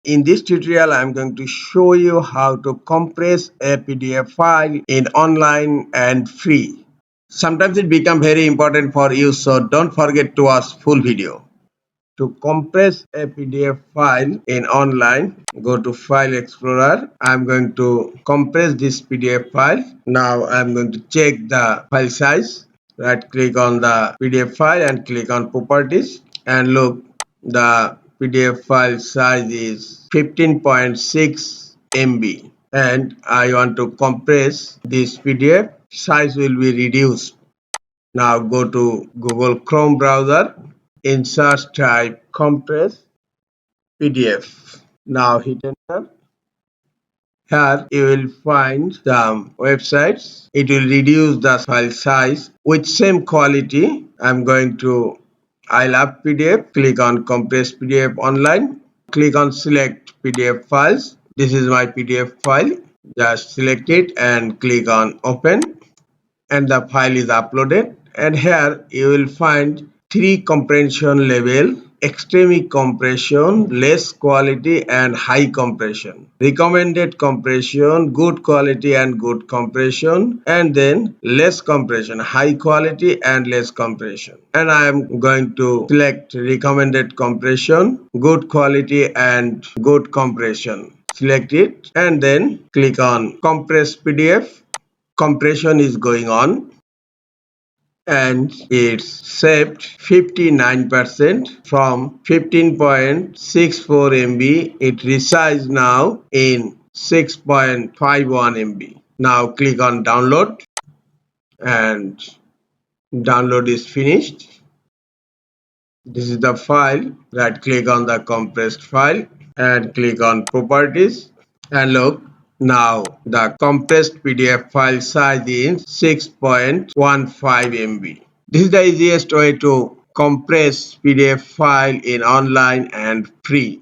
In this tutorial, I'm going to show you how to compress a PDF file in online and free. Sometimes it becomes very important for you, so don't forget to watch full video. To compress a PDF file in online, go to File Explorer. I'm going to compress this PDF file. Now I'm going to check the file size. Right click on the PDF file and click on Properties. And look, the PDF file size is 15.6 MB. And I want to compress this PDF. Size will be reduced. Now go to Google Chrome browser, in search type compress PDF. Now hit enter. Here you will find some websites. It will reduce the file size with same quality. I'm going to I love PDF. Click on compress PDF online. Click on select PDF files. This is my PDF file. Just select it and click on open, and the file is uploaded. And here you will find three compression level: extreme compression, less quality, and high compression. Recommended compression, good quality and good compression, and then less compression, high quality and less compression. And I am going to select recommended compression, good quality and good compression. Select it and then click on compress PDF. Compression is going on and it's saved 59% from 15.64 MB. It resized now in 6.51 MB. Now click on download and download is finished. This is the file. Right click on the compressed file and click on properties, and look, now the compressed PDF file size is 6.15 MB. This is the easiest way to compress PDF file in online and free.